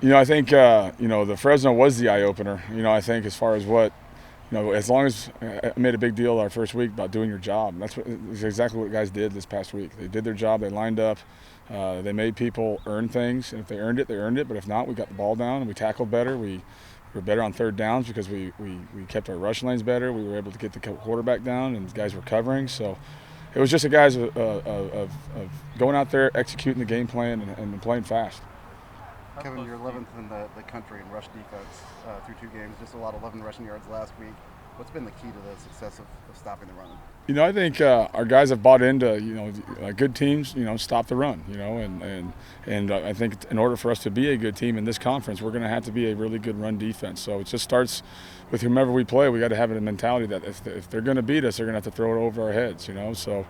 I think, the Fresno was the eye-opener. I think as far as what, as long as I made a big deal our first week about doing your job. That's exactly what guys did this past week. They did their job. They lined up. They made people earn things. And if they earned it, they earned it. But if not, we got the ball down and we tackled better. We were better on third downs because we kept our rush lanes better. We were able to get the quarterback down and guys were covering. So it was just a guys of going out there, executing the game plan and playing fast. Kevin, you're 11th in the country in rush defense through 2 games, just allowed 11 rushing yards last week. What's been the key to the success of stopping the run? I think our guys have bought into, good teams, stop the run, and I think in order for us to be a good team in this conference, we're going to have to be a really good run defense. So it just starts with whomever we play. We got to have a mentality that if they're going to beat us, they're going to have to throw it over our heads, So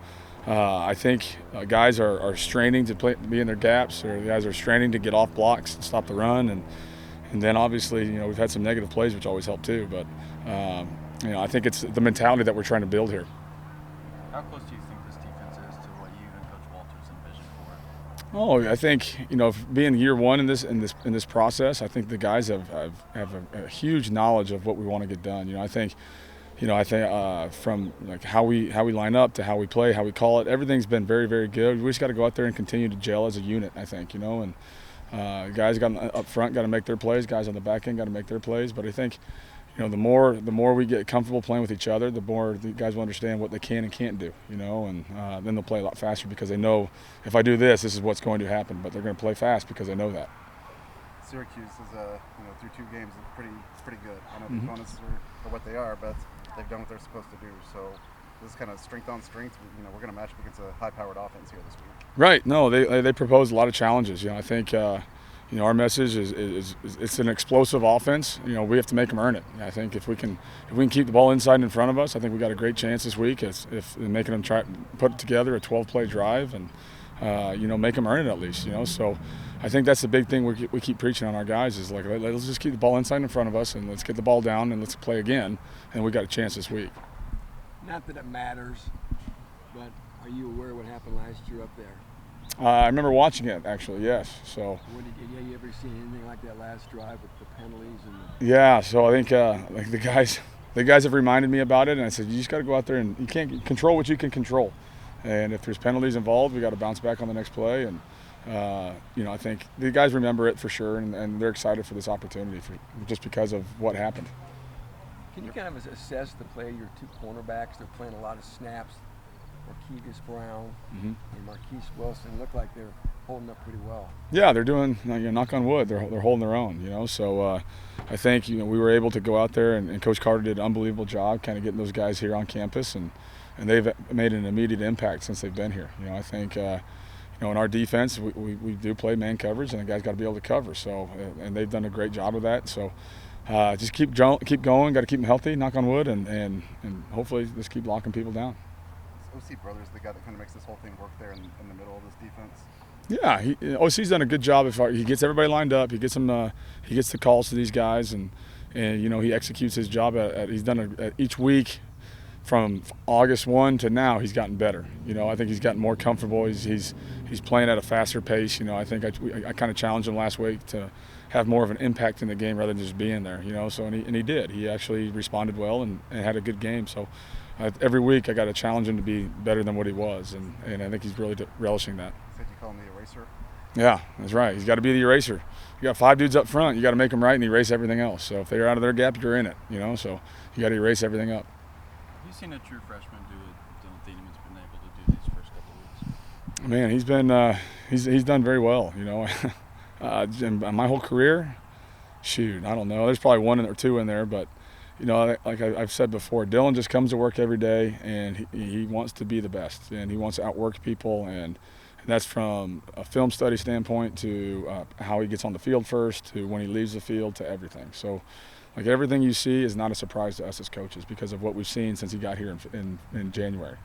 I think guys are straining to be in their gaps, or guys are straining to get off blocks and stop the run, and then obviously we've had some negative plays, which always help too. But I think it's the mentality that we're trying to build here. How close do you think this defense is to what you and Coach Walters envisioned for it? Oh, I think being year one in this process, I think the guys have a huge knowledge of what we want to get done. I think from like how we line up to how we play, how we call it, everything's been very, very good. We just got to go out there and continue to gel as a unit, I think, and guys got up front got to make their plays, guys on the back end got to make their plays. But I think, the more we get comfortable playing with each other, the more the guys will understand what they can and can't do, and then they'll play a lot faster because they know if I do this is what's going to happen. But they're going to play fast because they know that. Syracuse is, through 2 games, is pretty good. I know the opponents are what they are, but they've done what they're supposed to do. So this is kind of strength on strength. We're going to match up against a high-powered offense here this week. Right. No, they propose a lot of challenges. I think our message is it's an explosive offense. We have to make them earn it. I think if we can keep the ball inside and in front of us, I think we got a great chance this week. If making them try put together a 12-play drive and make them earn it at least. So I think that's the big thing we keep preaching on our guys is like, let's just keep the ball inside in front of us and let's get the ball down and let's play again, and we got a chance this week. Not that it matters, but are you aware of what happened last year up there? I remember watching it, actually, yes. So. You ever seen anything like that last drive with the penalties? Yeah, so I think like the guys have reminded me about it, and I said, you just got to go out there and you can't control what you can control. And if there's penalties involved, we got to bounce back on the next play. And, I think the guys remember it for sure, and they're excited for this opportunity just because of what happened. Can you kind of assess the play of your 2 cornerbacks? They're playing a lot of snaps. Marquise Brown and Marquise Wilson look like they're holding up pretty well. Yeah, they're doing, knock on wood, they're holding their own, So I think, we were able to go out there, and Coach Carter did an unbelievable job kind of getting those guys here on campus, and they've made an immediate impact since they've been here. I think, in our defense, we do play man coverage, and the guys got to be able to cover. So, and they've done a great job of that. So just keep going, got to keep them healthy, knock on wood, and hopefully just keep locking people down. OC Brothers, the guy that kind of makes this whole thing work there in the middle of this defense. Yeah, OC's done a good job. He gets everybody lined up, he gets them, he gets the calls to these guys, and he executes his job. He's done it each week from August 1 to now. He's gotten better. I think he's gotten more comfortable. He's playing at a faster pace. I think I kind of challenged him last week to have more of an impact in the game rather than just being there. So and he did. He actually responded well and had a good game. So. Every week I got to challenge him to be better than what he was, and I think he's really relishing that. Said you call him the eraser? Yeah, that's right. He's got to be the eraser. You got 5 dudes up front. You got to make them right and erase everything else. So if they're out of their gap, you're in it. So you got to erase everything up. Have you seen a true freshman do what Dylan Thieneman's been able to do these first couple of weeks? Man, he's been he's done very well. In my whole career, shoot, I don't know. There's probably 1 or 2 in there, but. Like I've said before, Dylan just comes to work every day, and he wants to be the best, and he wants to outwork people, and that's from a film study standpoint to how he gets on the field first, to when he leaves the field, to everything. So, like everything you see is not a surprise to us as coaches because of what we've seen since he got here in January.